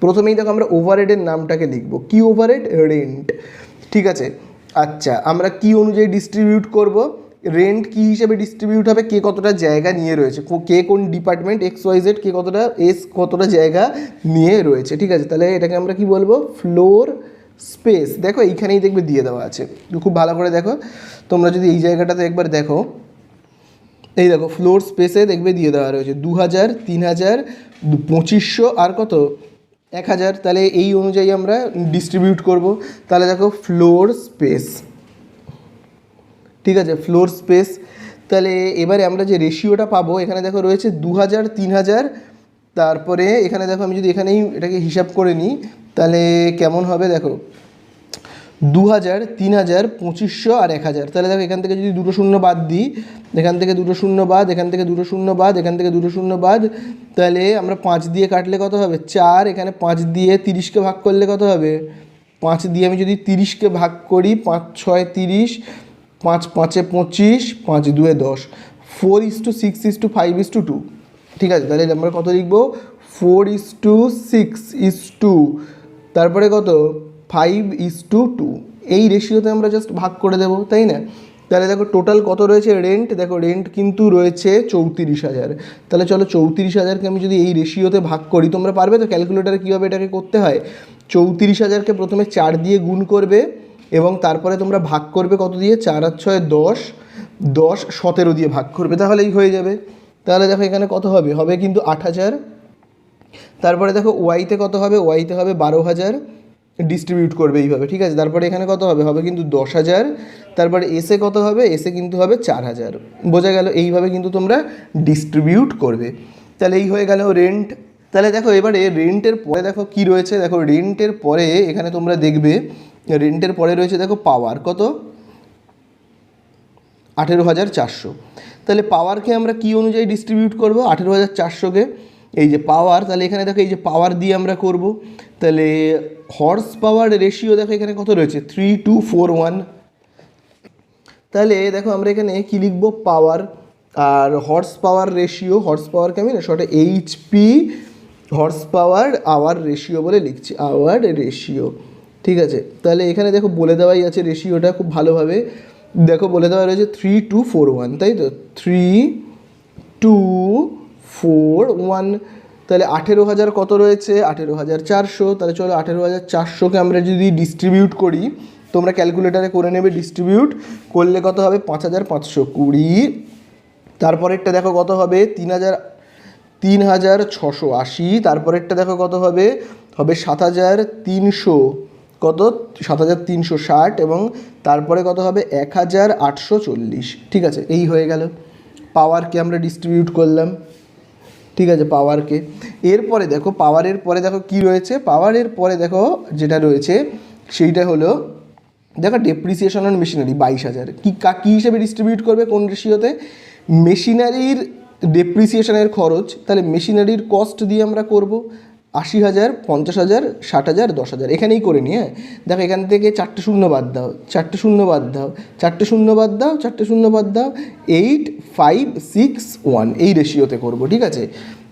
Speaker 1: প্রথমেই দেখো আমরা ওভারহেডের নামটাকে লিখব, কি ওভারহেড, রেন্ট। ঠিক আছে, আচ্ছা আমরা কি অনুযায়ী ডিস্ট্রিবিউট করব, রেন্ট কি হিসেবে ডিস্ট্রিবিউট হবে, কে কতটা জায়গা নিয়ে রয়েছে, কে কোন ডিপার্টমেন্ট XYZ, কে কতটা জায়গা নিয়ে রয়েছে। ঠিক আছে, তাহলে এটাকে আমরা কি বলবো, ফ্লোর স্পেস। দেখো এইখানেই দেখবে দিয়ে দেওয়া আছে, খুব ভালো করে দেখো তোমরা যদি এই জায়গাটাতে একবার দেখো, এই দেখো ফ্লোর স্পেসে দেখবে দিয়ে দেওয়া রয়েছে 2,000, 3,000, 2,500 আর কত 1,000। তাহলে এই অনুযায়ী আমরা ডিস্ট্রিবিউট করব। তাহলে দেখো ফ্লোর স্পেস, ঠিক আছে, ফ্লোর স্পেস। তাহলে এবারে আমরা যে রেশিওটা পাবো, এখানে দেখো রয়েছে 2,000, 3,000, তারপরে এখানে দেখো আমি যদি এখানেই এটাকে হিসাব করে নিই তাহলে কেমন হবে, দেখো 2,000, 3,000, 2,500 আর 1,000। তাহলে দেখো এখান থেকে যদি দুটো শূন্য বাদ দিই, এখান থেকে দুটো শূন্য বাদ, এখান থেকে দুটো শূন্য বাদ, এখান থেকে দুটো শূন্য বাদ, তাহলে আমরা 5 দিয়ে কাটলে কত হবে 4, এখানে 5 দিয়ে 30কে ভাগ করলে কত হবে, 5 দিয়ে আমি যদি 30কে ভাগ করি, 5 6 30, 5 5 25, 5 2 10, 4:6:5:2। ঠিক আছে, তাহলে আমরা কত লিখবো, 4:6:2, তারপরে কত 5:2। এই রেশিওতে আমরা জাস্ট ভাগ করে দেবো, তাই না। তাহলে দেখো টোটাল কত রয়েছে রেন্ট, দেখো রেন্ট কিন্তু রয়েছে 34,000। তাহলে চলো 34,000কে আমি যদি এই রেশিওতে ভাগ করি, তোমরা পারবে তো ক্যালকুলেটারে কীভাবে এটাকে করতে হয়, 34,000কে প্রথমে 4 দিয়ে গুণ করবে এবং তারপরে তোমরা ভাগ করবে কত দিয়ে, 4 আর 6 10, 10 17 দিয়ে ভাগ করবে, তাহলেই হয়ে যাবে। তাহলে দেখো এখানে কত হবে, হবে কিন্তু 8,000। তারপরে দেখো ওয়াইতে কত হবে, ওয়াইতে হবে 12,000, ডিস্ট্রিবিউট করবে এইভাবে। ঠিক আছে, তারপরে এখানে কত হবে, হবে কিন্তু 10,000। তারপরে এসে কত হবে, এসে কিন্তু হবে 4,000। বোঝা গেল, এইভাবে কিন্তু তোমরা ডিস্ট্রিবিউট করবে। তাহলে এই হয়ে গেল রেন্ট। তাহলে দেখো এবারে রেন্টের পরে দেখো কি রয়েছে, দেখো রেন্টের পরে এখানে তোমরা দেখবে রেন্টের পরে রয়েছে দেখো পাওয়ার, কত 18,400। তাহলে পাওয়ারকে আমরা কি অনুযায়ী ডিস্ট্রিবিউট করব, 18,400কে, এই যে পাওয়ার, তাহলে এখানে দেখো এই যে পাওয়ার দিয়ে আমরা করব। তাহলে হর্স পাওয়ার রেশিও দেখো এখানে কত রয়েছে, 3:2:4:1। তাহলে দেখো আমরা এখানে কি লিখব, পাওয়ার আর হর্স পাওয়ার রেশিও, হর্স পাওয়ারকে আমি না শর্টে HP horse power hour ratio বলে লিখছি, আওয়ার রেশিও। ঠিক আছে, তাহলে এখানে দেখো বলে দেওয়াই আছে রেশিওটা খুব ভালোভাবে, দেখো বলে দেওয়া রয়েছে 3:2:4:1, তাই তো 3:2:4:1। তাহলে 18,000 কত রয়েছে, 18,400। তাহলে চলো 18,400কে আমরা যদি ডিস্ট্রিবিউট করি, তোমরা ক্যালকুলেটারে করে নেবে, ডিস্ট্রিবিউট করলে কত হবে, 5,520। তারপরেরটা দেখো কত হবে, 3,680। তারপরেরটা দেখো কত হবে, হবে 7,300, কত 7,360 এবং তারপরে কত হবে 1,840। ঠিক আছে, এই হয়ে গেল পাওয়ারকে আমরা ডিস্ট্রিবিউট করলাম। ঠিক আছে, পাওয়ারকে এরপরে দেখো, পাওয়ারের পরে দেখো কি রয়েছে, পাওয়ারের পরে দেখো যেটা রয়েছে সেইটা হলো দেখো ডেপ্রিসিয়েশন অন মেশিনারি 22,000। কী হিসেবে ডিস্ট্রিবিউট করবে, কোন রেশিওতে, মেশিনারির ডেপ্রিসিয়েশনের খরচ, তাহলে মেশিনারির কস্ট দিয়ে আমরা করব 80,000, 50,000, 60,000, 10,000, এখানেই করে নিই। হ্যাঁ দেখো এখান থেকে 4টে শূন্য বাদ দাও, 4টে শূন্য বাদ দাও, 4টে শূন্য বাদ দাও, 4টে শূন্য বাদ দাও, 8, 5, 6, 1 এই রেশিওতে করব। ঠিক আছে,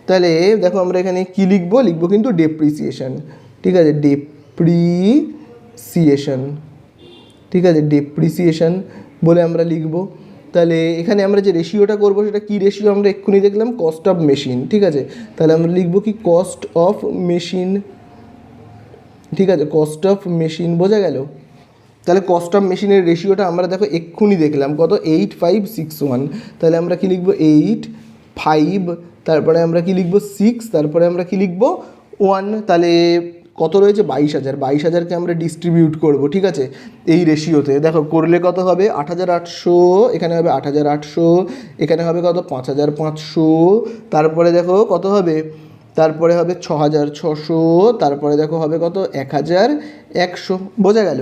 Speaker 1: তাহলে দেখো আমরা এখানে কি লিখব, লিখব কিন্তু ডেপ্রিসিয়েশন। ঠিক আছে, ডেপ্রিসিয়েশন, ঠিক আছে, ডেপ্রিসিয়েশন বলে আমরা লিখব। তাহলে এখানে আমরা যে রেশিওটা করবো সেটা কি রেশিও, আমরা এক্ষুনি দেখলাম কস্ট অফ মেশিন। ঠিক আছে, তাহলে আমরা লিখব কি কস্ট অফ মেশিন। ঠিক আছে, কস্ট অফ মেশিন, বোঝা গেল। তাহলে কস্ট অফ মেশিনের রেশিওটা আমরা দেখো এক্ষুনি দেখলাম কত, 8, 5, 6, 1। তাহলে আমরা কি লিখব, 8, 5, তারপরে আমরা কি লিখব 6, তারপরে আমরা কি লিখব 1। তাহলে কত রয়েছে 22,000, 22,000কে আমরা ডিস্ট্রিবিউট করব। ঠিক আছে, এই রেশিওতে দেখো করলে কত হবে, 8,800, এখানে হবে 8,800, এখানে হবে কত 5,500, তারপরে দেখো কত হবে, তারপরে হবে 6,600, তারপরে দেখো হবে কত 1,100। বোঝা গেল।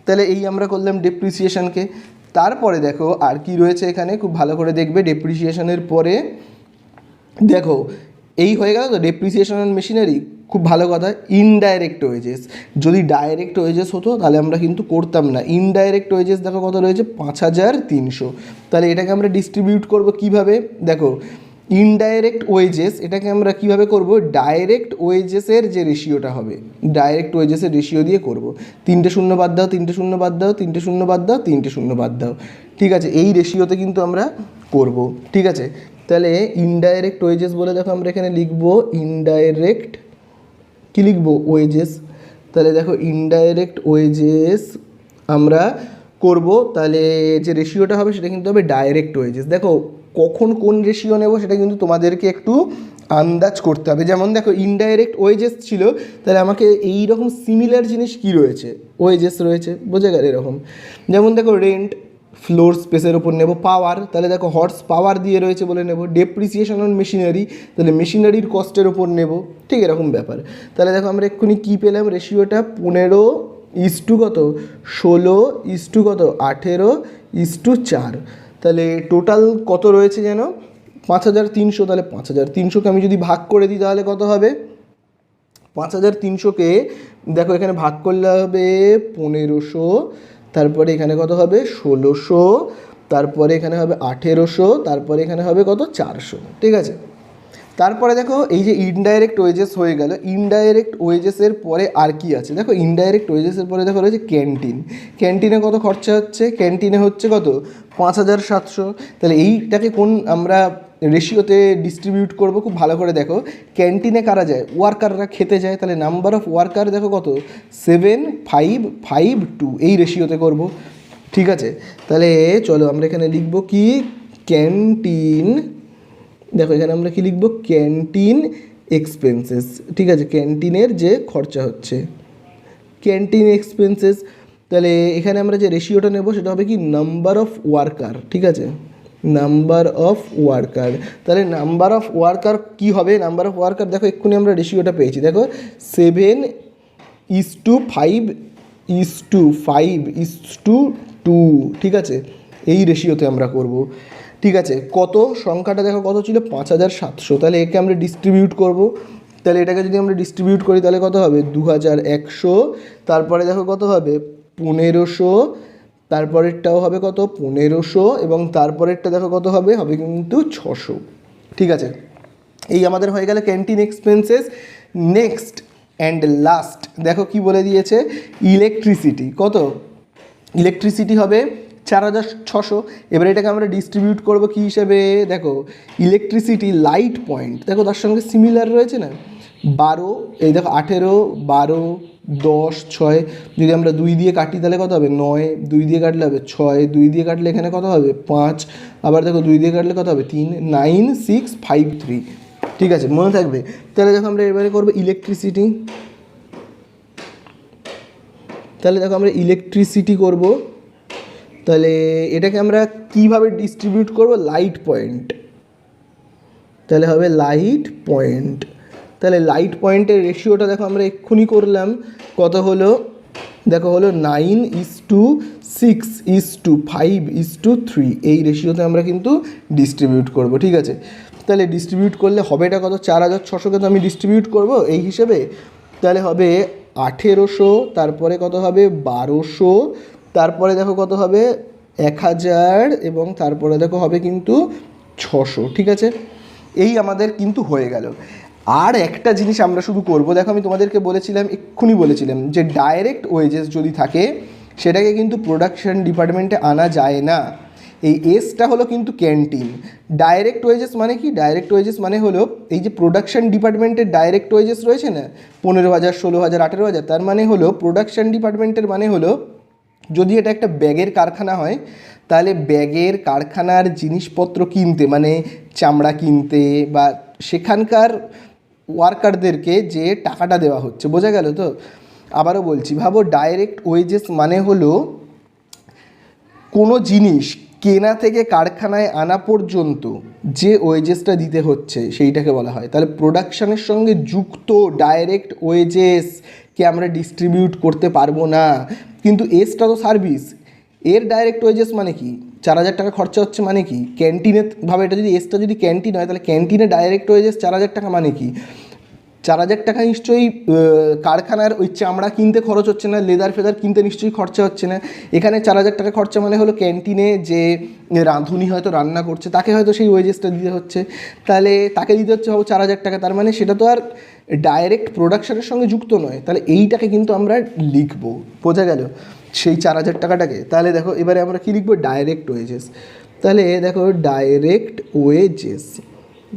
Speaker 1: তাহলে এই আমরা করলাম ডেপ্রিসিয়েশনকে। তারপরে দেখো আর কি রয়েছে এখানে, খুব ভালো করে দেখবে। ডেপ্রিসিয়েশনের পরে দেখো এই হয়ে গেল তো ডেপ্রিসিয়েশন অন মেশিনারি, খুব ভালো কথা। ইনডাইরেক্ট ওয়েজেস, যদি ডাইরেক্ট ওয়েজেস হতো তাহলে আমরা কিন্তু করতাম না। ইনডাইরেক্ট ওয়েজেস দেখো কত রয়েছে, 5300। তাহলে এটাকে আমরা ডিস্ট্রিবিউট করব কিভাবে, দেখো ইনডাইরেক্ট ওয়েজেস এটাকে আমরা কিভাবে করব, ডাইরেক্ট ওয়েজেসের যে রেশিওটা হবে, ডাইরেক্ট ওয়েজেসের রেশিও দিয়ে করব। 3টে শূন্য বাদ দাও, 3টে শূন্য বাদ দাও, 3টে শূন্য বাদ দাও, 3টে শূন্য বাদ দাও, ঠিক আছে, এই রেশিওতে কিন্তু আমরা করব, ঠিক আছে। তাহলে ইনডাইরেক্ট ওয়েজেস বলে দেখো আমরা এখানে লিখব ইনডাইরেক্ট, কী লিখব, ওয়েজেস। তাহলে দেখো ইনডাইরেক্ট ওয়েজেস আমরা করব, তাহলে যে রেশিওটা হবে সেটা কিন্তু হবে ডাইরেক্ট ওয়েজেস। দেখো কখন কোন রেশিও নেব সেটা কিন্তু তোমাদেরকে একটু আন্দাজ করতে হবে। যেমন দেখো ইনডাইরেক্ট ওয়েজেস ছিল, তাহলে আমাকে এই রকম সিমিলার জিনিস কি রয়েছে, ওয়েজেস রয়েছে, বোঝা গেল এরকম। যেমন দেখো রেন্ট, ফ্লোর স্পেসের ওপর নেব। পাওয়ার, তাহলে দেখো হর্স পাওয়ার দিয়ে রয়েছে বলে নেব। ডেপ্রিসিয়েশন অন মেশিনারি, তাহলে মেশিনারির কস্টের ওপর নেব, ঠিক এরকম ব্যাপার। তাহলে দেখো আমরা এক্ষুনি কী পেলাম, রেশিওটা 15 কত, 16 কত, 18 4। তাহলে টোটাল কত রয়েছে যেন, 5300। তাহলে 5300কে আমি যদি ভাগ করে দিই তাহলে কত হবে, 5300কে দেখো এখানে ভাগ করলে হবে 1500, তারপরে এখানে কত হবে 1600, তারপরে এখানে হবে 1800, তারপরে এখানে হবে কত 400, ঠিক আছে। তারপরে দেখো এই যে ইনডাইরেক্ট ওয়েজেস হয়ে গেল, ইনডাইরেক্ট ওয়েজেসের পরে আর কি আছে, দেখো ইনডাইরেক্ট ওয়েজেসের পরে দেখো রয়েছে ক্যান্টিন। ক্যান্টিনে কত খরচা হচ্ছে, ক্যান্টিনে হচ্ছে কত 5700। তাহলে এইটাকে কোন আমরা রেশিওতে ডিস্ট্রিবিউট করব, খুব ভালো করে দেখো। ক্যান্টিনে কারা যায়, ওয়ার্কাররা খেতে যায়, তাহলে নাম্বার অফ ওয়ার্কার দেখো কত 7552, এই রেশিওতে করব, ঠিক আছে। তাহলে চলো আমরা এখানে লিখব কি, ক্যান্টিন, দেখো এখানে আমরা কি লিখব, ক্যান্টিন এক্সপেন্সেস, ঠিক আছে, ক্যান্টিনের যে খরচা হচ্ছে, ক্যান্টিন এক্সপেন্সেস। তাহলে এখানে আমরা যে রেশিওটা নেব সেটা হবে কি, নাম্বার অফ ওয়ার্কার, ঠিক আছে, নাম্বার অফ ওয়ার্কার। তাহলে নাম্বার অফ ওয়ার্কার কী হবে, নাম্বার অফ ওয়ার্কার দেখো এক্ষুনি আমরা রেশিওটা পেয়েছি, দেখো 7:5:5:2, ঠিক আছে, এই রেশিওতে আমরা করব, ঠিক আছে। কত সংখ্যাটা দেখো কত ছিল, 5700। তাহলে একে আমরা ডিস্ট্রিবিউট করব, তাহলে এটাকে যদি আমরা ডিস্ট্রিবিউট করি তাহলে কত হবে 2100, তারপরে দেখো কত হবে 1500, তারপরেরটাও হবে কত 1500, এবং তারপরেরটা দেখো কত হবে, হবে কিন্তু 600, ঠিক আছে। এই আমাদের হয়ে গেল canteen expenses. Next and last দেখো কি বলে দিয়েছে, ইলেকট্রিসিটি। কত, ইলেকট্রিসিটি হবে 4600। এবার এটাকে আমরা ডিস্ট্রিবিউট করব কী হিসেবে, দেখো ইলেকট্রিসিটি লাইট পয়েন্ট, দেখো তার সঙ্গে সিমিলার রয়েছে না, 12, এই দেখো 18, 12, 10, 6, যদি আমরা 2 দিয়ে কাটি তাহলে কত হবে 9, 2 দিয়ে কাটলে হবে 6, 2 দিয়ে কাটলে এখানে কত হবে 5, আবার দেখো 2 দিয়ে কাটলে কত হবে 3, 9, 6, 5, 3, ঠিক আছে, মনে থাকবে। তাহলে দেখো আমরা এবারে করবো ইলেকট্রিসিটি। তাহলে দেখো আমরা ইলেকট্রিসিটি করব, তাহলে এটাকে আমরা কিভাবে ডিস্ট্রিবিউট করব, লাইট পয়েন্ট, তাহলে হবে লাইট পয়েন্ট। তাহলে লাইট পয়েন্টের রেশিওটা দেখো আমরা এক্ষুনি করলাম, কত হলো, দেখো হলো 9:6:5:3, এই রেশিওতে আমরা কিন্তু ডিস্ট্রিবিউট করব, ঠিক আছে। তাহলে ডিস্ট্রিবিউট করলে হবে এটা কত, 4600কে তো আমি ডিস্ট্রিবিউট করব এই হিসেবে, তাহলে হবে 1800, তারপরে কত হবে 1200, তারপরে দেখো কত হবে 1000, এবং তারপরে দেখো হবে কিন্তু 600, ঠিক আছে। এই আমাদের কিন্তু হয়ে গেল। আর একটা জিনিস আমরা শুধু করব, দেখো আমি তোমাদেরকে বলেছিলাম, এক্ষুনি বলেছিলাম যে ডাইরেক্ট ওয়েজেস যদি থাকে সেটাকে কিন্তু প্রোডাকশন ডিপার্টমেন্টে আনা যায় না। এই এসটা হলো কিন্তু ক্যান্টিন। ডাইরেক্ট ওয়েজেস মানে কি, ডাইরেক্ট ওয়েজেস মানে হলো এই যে প্রোডাকশন ডিপার্টমেন্টের ডাইরেক্ট ওয়েজেস রয়েছে না, 15,000, 16,000, 18,000, তার মানে হলো প্রোডাকশন ডিপার্টমেন্টের মানে হলো, যদি এটা একটা ব্যাগের কারখানা হয় তাহলে ব্যাগের কারখানার জিনিসপত্র কিনতে, মানে চামড়া কিনতে, বা সেখানকার ওয়ার্কারদেরকে যে টাকাটা দেওয়া হচ্ছে, বোঝা গেল তো। আবারও বলছি, ভাবো ডাইরেক্ট ওয়েজেস মানে হলো কোনো জিনিস কেনা থেকে কারখানায় আনা পর্যন্ত যে ওয়েজেসটা দিতে হচ্ছে সেইটাকে বলা হয়। তাহলে প্রোডাকশানের সঙ্গে যুক্ত ডাইরেক্ট ওয়েজেসকে আমরা ডিস্ট্রিবিউট করতে পারবো না, কিন্তু এসটা তো সার্ভিস, এর ডাইরেক্ট ওয়েজেস মানে কি, 4,000 টাকা খরচা হচ্ছে মানে কি, ক্যান্টিনে ভাবে এটা যদি এসটা যদি ক্যান্টিন হয় তাহলে ক্যান্টিনে ডাইরেক্ট ওয়েজেস 4,000 টাকা মানে কি, 4,000 টাকা নিশ্চয়ই কারখানার ওই চামড়া কিনতে খরচ হচ্ছে না, লেদার ফেদার কিনতে নিশ্চয়ই খরচা হচ্ছে না। এখানে 4,000 টাকা খরচা মানে হলো ক্যান্টিনে যে রাঁধুনি হয়তো রান্না করছে তাকে হয়তো সেই ওয়েজেসটা দিতে হচ্ছে, তাহলে তাকে দিতে হচ্ছে ভাবো 4,000 টাকা, তার মানে সেটা তো আর ডাইরেক্ট প্রোডাকশানের সঙ্গে যুক্ত নয়। তাহলে এইটাকে কিন্তু আমরা লিখবো, বোঝা গেল, সেই 4,000 টাকাটাকে। তাহলে দেখো এবারে আমরা কী লিখবো, ডাইরেক্ট ওয়েজেস। তাহলে দেখো ডাইরেক্ট ওয়েজেস,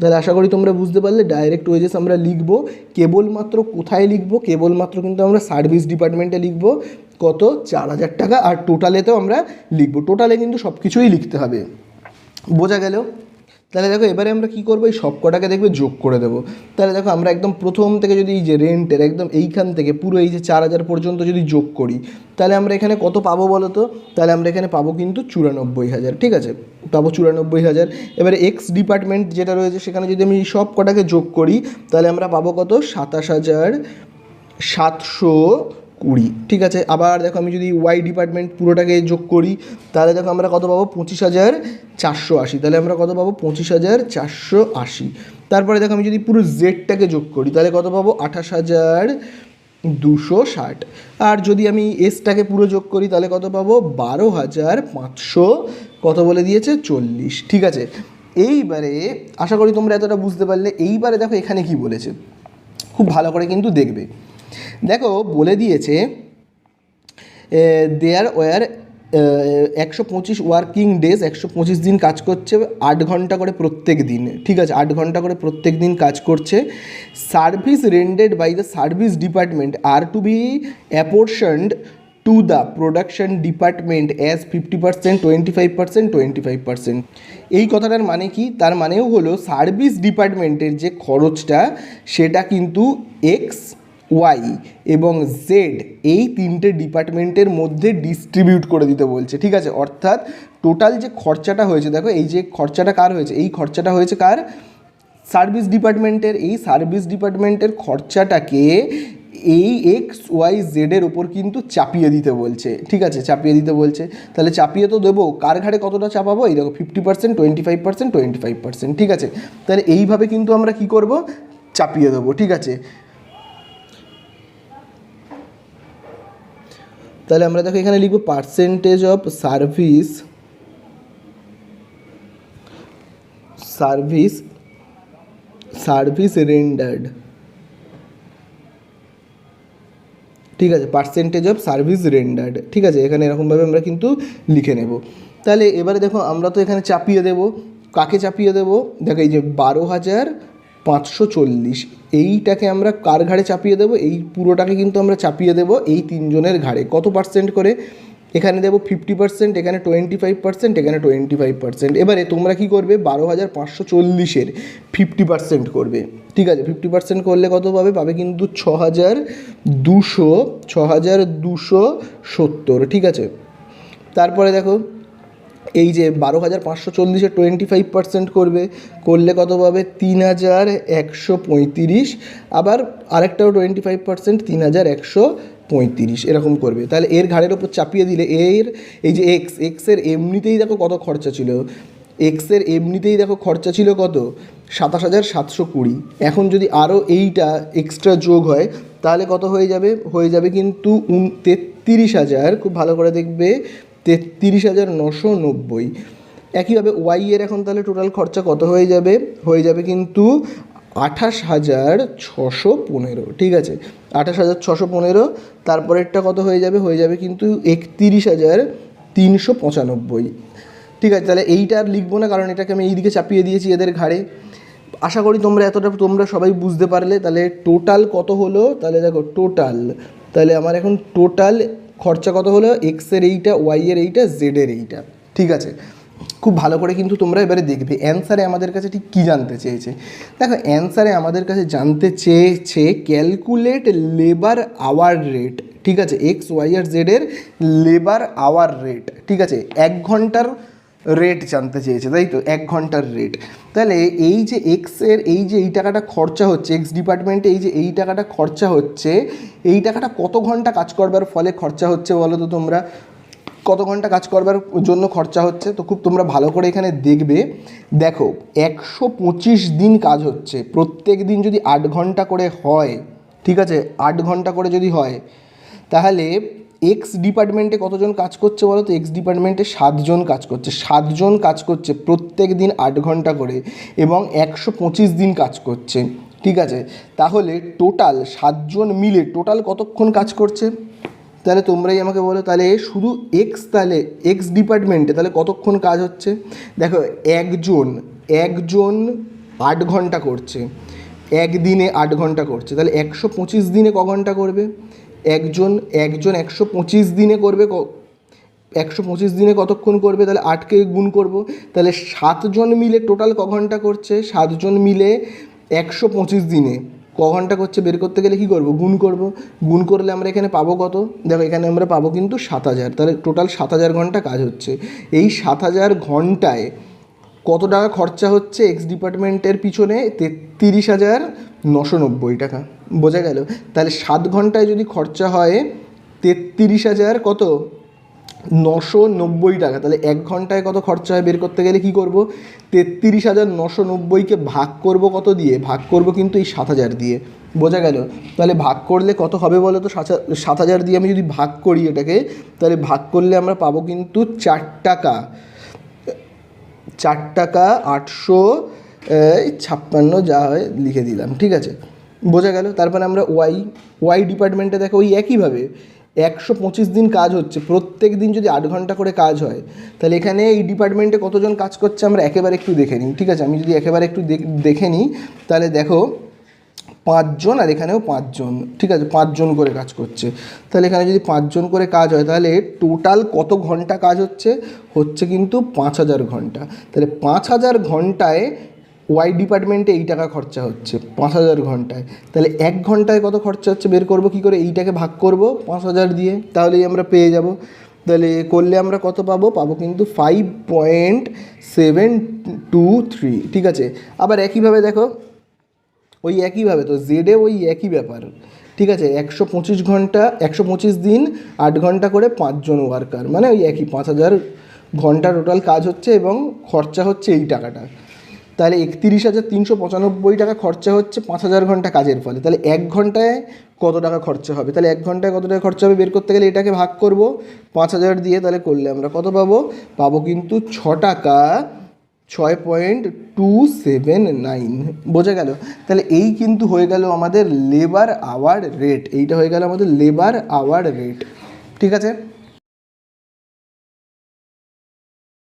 Speaker 1: তাহলে আশা করি তোমরা বুঝতে পারলে ডাইরেক্ট ওয়েজেস আমরা লিখব কেবলমাত্র কোথায় লিখব, কেবলমাত্র কিন্তু আমরা সার্ভিস ডিপার্টমেন্টে লিখব কত, 4,000 টাকা। আর টোটালেতেও আমরা লিখব, টোটালে কিন্তু সব কিছুই লিখতে হবে, বোঝা গেল। তাহলে দেখো এবারে আমরা কী করবো, এই সব কটাকে দেখবে যোগ করে দেবো। তাহলে দেখো আমরা একদম প্রথম থেকে যদি এই যে রেন্টের একদম এইখান থেকে পুরো এই যে 4,000 পর্যন্ত যদি যোগ করি তাহলে আমরা এখানে কত পাবো বলো তো, তাহলে আমরা এখানে পাবো কিন্তু 94,000, ঠিক আছে, পাবো 94,000। এবারে এক্স ডিপার্টমেন্ট যেটা রয়েছে সেখানে যদি আমি সব কটাকে যোগ করি তাহলে আমরা পাবো কত, 27,720, ঠিক আছে। আবার দেখো আমি যদি ওয়াই ডিপার্টমেন্ট পুরোটাকে যোগ করি তাহলে দেখো আমরা কত পাবো, 25,480, তাহলে আমরা কত পাবো, 25,480। তারপরে দেখো আমি যদি পুরো জেডটাকে যোগ করি তাহলে কত পাবো, 28,260। আর যদি আমি এসটাকে পুরো যোগ করি তাহলে কত পাবো, 12,500 কত বলে দিয়েছে, 40, ঠিক আছে। এইবারে আশা করি তোমরা এতটা বুঝতে পারলে। এইবারে দেখো এখানে কি বলেছে, খুব ভালো করে কিন্তু দেখবে। দেখো বলে দিয়েছে দেয়ার ওয়ার 125 ওয়ার্কিং ডেজ, 125 দিন কাজ করছে, 8 ঘন্টা করে প্রত্যেক দিন, ঠিক আছে, 8 ঘন্টা করে প্রত্যেক দিন কাজ করছে। Service rendered by the service department are to be apportioned to the production department as 50%, 25%, 25%। এই কথাটার মানে কি, তার মানেও হলো সার্ভিস ডিপার্টমেন্টের যে খরচটা সেটা কিন্তু এক্স, ওয়াই এবং জেড এই তিনটে ডিপার্টমেন্টের মধ্যে ডিস্ট্রিবিউট করে দিতে বলছে, ঠিক আছে। অর্থাৎ টোটাল যে খরচাটা হয়েছে, দেখো এই যে খরচাটা কার হয়েছে, এই খরচাটা হয়েছে কার, সার্ভিস ডিপার্টমেন্টের। এই সার্ভিস ডিপার্টমেন্টের খরচাটাকে এই এক্স ওয়াই জেডের ওপর কিন্তু চাপিয়ে দিতে বলছে, ঠিক আছে, চাপিয়ে দিতে বলছে। তাহলে চাপিয়ে তো দেবো, কার ঘাড়ে কতটা চাপাবো, এই দেখো 50%, 25%, 25%, ঠিক আছে। তাহলে এইভাবে কিন্তু আমরা কি করব, চাপিয়ে দেবো, ঠিক আছে। তাহলে আমরা দেখো এখানে লিখব পার্সেন্টেজ অফ সার্ভিস রেন্ডার্ড, ঠিক আছে, পার্সেন্টেজ অফ সার্ভিস রেন্ডার্ড, ঠিক আছে। এখানে এরকমভাবে আমরা কিন্তু লিখে নেব। তাহলে এবারে দেখো আমরা তো এখানে চাপিয়ে দেব, কাকে চাপিয়ে দেব, দেখো এই যে 12,540 এইটাকে আমরা কার ঘাড়ে চাপিয়ে দেবো, এই পুরোটাকে কিন্তু আমরা চাপিয়ে দেবো এই তিনজনের ঘাড়ে। কত পার্সেন্ট করে, এখানে দেবো 50%, এখানে 25%, এখানে 25%। এবারে তোমরা কি করবে, 12,540-এর 50% করবে, ঠিক আছে। 50% করলে কত পাবে, পাবে কিন্তু 6,270, ঠিক আছে। তারপরে দেখো এই যে 12,540-এর 25% করবে, করলে কত পাবে, 3,135, আবার আরেকটাও 25%, 3,135 এরকম করবে। তাহলে এর ঘাড়ের ওপর চাপিয়ে দিলে এর এই যে এক্সের এমনিতেই দেখো কত খরচা ছিল, এক্সের এমনিতেই দেখো খরচা ছিল কত, 27,720। এখন যদি আরও এইটা এক্সট্রা যোগ হয় তাহলে কত হয়ে যাবে, হয়ে যাবে কিন্তু 33,000, খুব ভালো করে দেখবে, 33,990। একইভাবে ওয়াই এর এখন তাহলে টোটাল খরচা কত হয়ে যাবে, হয়ে যাবে কিন্তু 28,615, ঠিক আছে, 28,615। তারপরেরটা কত হয়ে যাবে, হয়ে যাবে কিন্তু 31,395, ঠিক আছে। তাহলে এইটা আর লিখবো না, কারণ এটাকে আমি এইদিকে চাপিয়ে দিয়েছি এদের ঘাড়ে। আশা করি তোমরা সবাই বুঝতে পারলে। তাহলে টোটাল কত হলো, তাহলে দেখো টোটাল, তাহলে আমার এখন টোটাল খরচা কত হলো, এক্সের এইটা, ওয়াইয়ের এইটা, জেডের এইটা, ঠিক আছে। খুব ভালো করে কিন্তু তোমরা এবারে দেখবে অ্যান্সারে আমাদের কাছে ঠিক কী জানতে চেয়েছে। দেখো অ্যান্সারে আমাদের কাছে জানতে চেয়েছে ক্যালকুলেট লেবার আওয়ার রেট, ঠিক আছে, এক্স ওয়াই আর জেডের লেবার আওয়ার রেট, ঠিক আছে। 1 ঘন্টার রেট জানতে চেয়েছে, তাই তো, 1 ঘন্টার রেট। তাহলে এই যে এক্সের এই যে এই টাকাটা খরচা হচ্ছে, এক্স ডিপার্টমেন্টে এই যে এই টাকাটা খরচা হচ্ছে, এই টাকাটা কত ঘন্টা কাজ করবার ফলে খরচা হচ্ছে বলো তো তোমরা? কত ঘন্টা কাজ করবার জন্য খরচা হচ্ছে? তো খুব তোমরা ভালো করে এখানে দেখবে। দেখো 125 দিন কাজ হচ্ছে, প্রত্যেক দিন যদি 8 ঘন্টা করে হয়, ঠিক আছে, 8 ঘন্টা করে যদি হয়, তাহলে এক্স ডিপার্টমেন্টে কতজন কাজ করছে বলো তো? এক্স ডিপার্টমেন্টে 7 জন কাজ করছে, 7 জন কাজ করছে প্রত্যেক দিন 8 ঘন্টা করে, এবং 125 দিন কাজ করছে, ঠিক আছে। তাহলে টোটাল 7 জন মিলে টোটাল কতক্ষণ কাজ করছে? তাহলে তোমরাই আমাকে বলো, তাহলে শুধু এক্স, তাহলে এক্স ডিপার্টমেন্টে তাহলে কতক্ষণ কাজ হচ্ছে? দেখো একজন 8 ঘন্টা করছে, একদিনে 8 ঘন্টা করছে, তাহলে 125 দিনে ক ঘন্টা করবে? একজন 125 দিনে করবে 125 দিনে কতক্ষণ করবে? তাহলে 8কে গুণ করব, তাহলে 7 জন মিলে টোটাল ক ঘন্টা করছে? 7 জন মিলে 125 দিনে ক ঘন্টা করছে বের করতে গেলে কী করব? গুণ করব। গুণ করলে আমরা এখানে পাবো কত? দেখো এখানে আমরা পাবো কিন্তু 7000, তাহলে টোটাল 7000 ঘন্টা কাজ হচ্ছে। এই 7000 ঘন্টায় কত টাকা খরচা হচ্ছে এক্স ডিপার্টমেন্টের পিছনে? 33,990 টাকা। বোঝা গেল? তাহলে 7 ঘন্টায় যদি খরচা হয় 33,000 কত? 990 টাকা, তাহলে 1 ঘন্টায় কত খরচা হয় বের করতে গেলে কী করব? 33,990কে ভাগ করব কত দিয়ে? ভাগ করব কিন্তু এই 7000 দিয়ে। বোঝা গেল? তাহলে ভাগ করলে কত হবে বলো তো? 7000 দিয়ে আমি যদি ভাগ করি এটাকে, তাহলে ভাগ করলে আমরা পাবো কিন্তু 4 টাকা, 856 যা হয় লিখে দিলাম, ঠিক আছে। বোঝা গেল? তারপরে আমরা ওয়াই ডিপার্টমেন্টে দেখো ওই একইভাবে 125 দিন কাজ হচ্ছে, প্রত্যেক দিন যদি 8 ঘন্টা করে কাজ হয়, তাহলে এখানে এই ডিপার্টমেন্টে কতজন কাজ করছে আমরা একেবারে একটু দেখে নিই, ঠিক আছে। আমি যদি একেবারে একটু দেখে নিই, তাহলে দেখো 5 জন আর এখানেও 5 জন, ঠিক আছে, 5 জন করে কাজ করছে। তাহলে এখানে যদি 5 জন করে কাজ হয়, তাহলে টোটাল কত ঘন্টা কাজ হচ্ছে? হচ্ছে কিন্তু 5000 ঘন্টা। তাহলে 5000 ঘন্টায় ওয়াই ডিপার্টমেন্টে এই টাকা খরচা হচ্ছে 5000 ঘন্টায়। তাহলে 1 ঘন্টায় কত খরচা হচ্ছে বের করব কী করে? এইটাকে ভাগ করব 5000 দিয়ে, তাহলেই আমরা পেয়ে যাব। তাহলে করলে আমরা কত পাবো? পাবো কিন্তু 5.723, ঠিক আছে। আবার একইভাবে দেখো, ওই একইভাবে তো জেডে ওই একই ব্যাপার, ঠিক আছে। 125 ঘন্টা, 125 দিন 8 ঘন্টা করে 5 জন ওয়ার্কার, মানে ওই একই 5000 ঘন্টা টোটাল কাজ হচ্ছে এবং খরচা হচ্ছে এই টাকাটা। তাহলে 31,395 টাকা খরচা হচ্ছে 5000 ঘন্টা কাজের ফলে। তাহলে 1 ঘন্টায় কত টাকা খরচা হবে? তাহলে 1 ঘন্টায় কত টাকা খরচা হবে বের করতে গেলে এটাকে ভাগ করব 5000 দিয়ে, তাহলে করলে আমরা কত পাবো? পাবো কিন্তু 6 টাকা 6.279। বোঝা গেল? তাহলে এই কিন্তু হয়ে গেল আমাদের লেবার আওয়ার রেট, এইটা হয়ে গেল আমাদের লেবার আওয়ার রেট, ঠিক আছে।